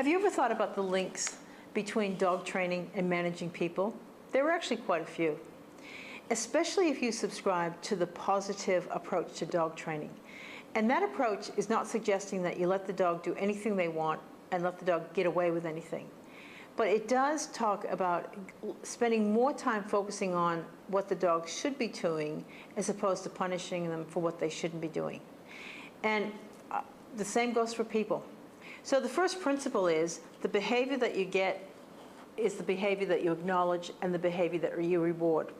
Have you ever thought about the links between dog training and managing people? There are actually quite a few, especially if you subscribe to the positive approach to dog training. And that approach is not suggesting that you let the dog do anything they want and let the dog get away with anything. But it does talk about spending more time focusing on what the dog should be doing as opposed to punishing them for what they shouldn't be doing. And the same goes for people. So the first principle is the behavior that you get is the behavior that you acknowledge and the behavior that you reward.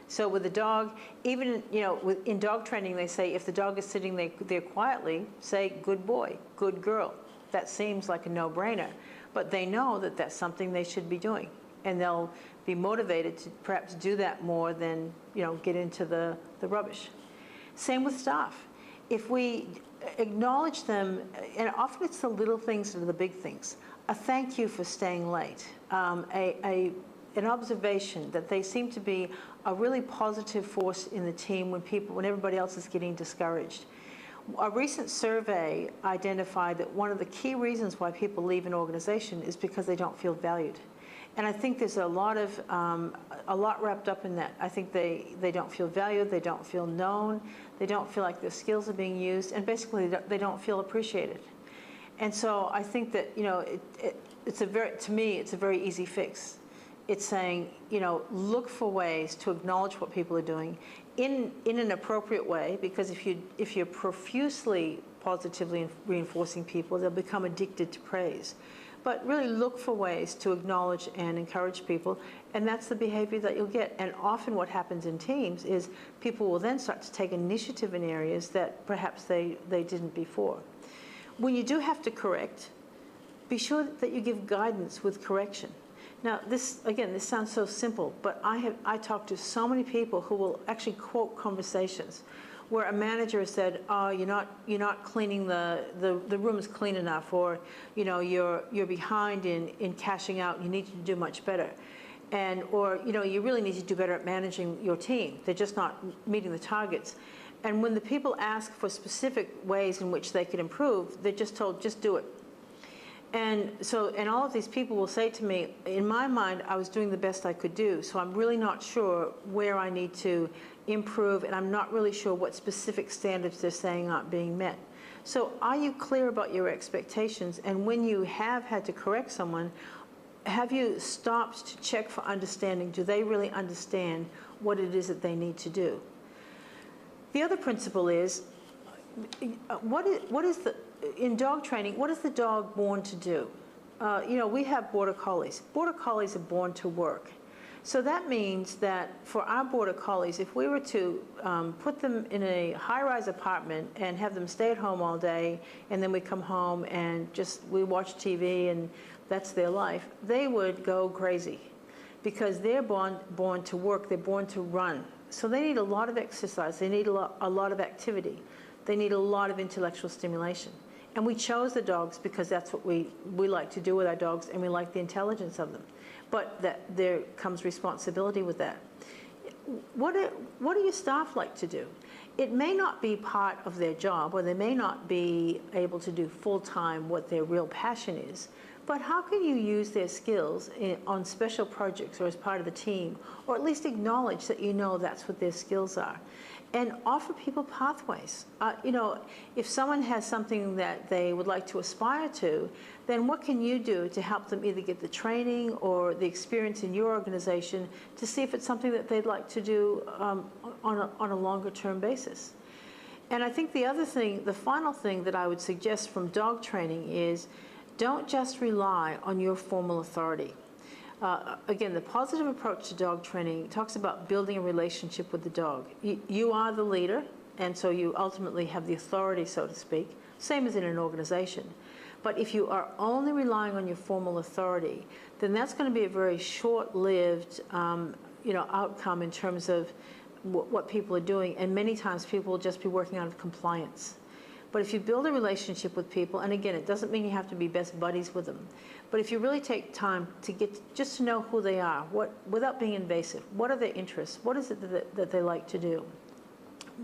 So with the dog, even in dog training, they say if the dog is sitting there quietly, say good boy, good girl. That seems like a no-brainer, but they know that that's something they should be doing, and they'll be motivated to perhaps do that more than get into the rubbish. Same with staff. If we acknowledge them, and often it's the little things that are the big things. A thank you for staying late. An observation that they seem to be a really positive force in the team when everybody else is getting discouraged. A recent survey identified that one of the key reasons why people leave an organization is because they don't feel valued. And I think there's a lot wrapped up in that. I think they don't feel valued, they don't feel known, they don't feel like their skills are being used, and basically they don't feel appreciated. And so I think that to me it's a very easy fix. It's saying, look for ways to acknowledge what people are doing in an appropriate way, because if you're profusely positively reinforcing people, they'll become addicted to praise. But really look for ways to acknowledge and encourage people, and that's the behavior that you'll get. And often what happens in teams is people will then start to take initiative in areas that perhaps they didn't before. When you do have to correct, be sure that you give guidance with correction. Now, this sounds so simple, but I talk to so many people who will actually quote conversations where a manager has said, "Oh, you're not cleaning the room is clean enough," or you're behind in cashing out. You need to do much better, or you really need to do better at managing your team. They're just not meeting the targets. And when the people ask for specific ways in which they could improve, they're just told, "Just do it." And all of these people will say to me, in my mind, I was doing the best I could do, so I'm really not sure where I need to improve, and I'm not really sure what specific standards they're saying aren't being met. So are you clear about your expectations? And when you have had to correct someone, have you stopped to check for understanding? Do they really understand what it is that they need to do? The other principle is, in dog training, what is the dog born to do? We have border collies. Border collies are born to work. So that means that for our border collies, if we were to put them in a high-rise apartment and have them stay at home all day, and then we come home and we watch TV and that's their life, they would go crazy, because they're born to work, they're born to run. So they need a lot of exercise, they need a lot of activity, they need a lot of intellectual stimulation. And we chose the dogs because that's what we like to do with our dogs, and we like the intelligence of them. But there comes responsibility with that. What do your staff like to do? It may not be part of their job, or they may not be able to do full-time what their real passion is, but how can you use their skills on special projects or as part of the team, or at least acknowledge that that's what their skills are? And offer people pathways. If someone has something that they would like to aspire to, then what can you do to help them either get the training or the experience in your organization to see if it's something that they'd like to do on a longer term basis? And I think the final thing that I would suggest from dog training is, don't just rely on your formal authority. Again, the positive approach to dog training talks about building a relationship with the dog. You are the leader, and so you ultimately have the authority, so to speak, same as in an organization. But if you are only relying on your formal authority, then that's going to be a very short-lived outcome in terms of what people are doing, and many times people will just be working out of compliance. But if you build a relationship with people, and again, it doesn't mean you have to be best buddies with them, but if you really take time to get just to know who they are, without being invasive, what are their interests? What is it that they like to do?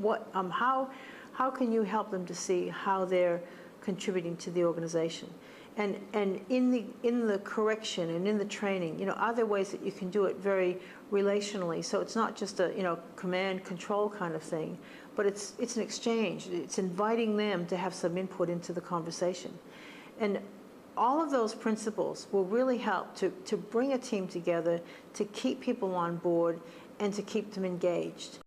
How can you help them to see how their contributing to the organization. And in the correction and in the training, you know, are there ways that you can do it very relationally? So it's not just a, you know, command control kind of thing, but it's an exchange. It's inviting them to have some input into the conversation. And all of those principles will really help to bring a team together, to keep people on board, and to keep them engaged.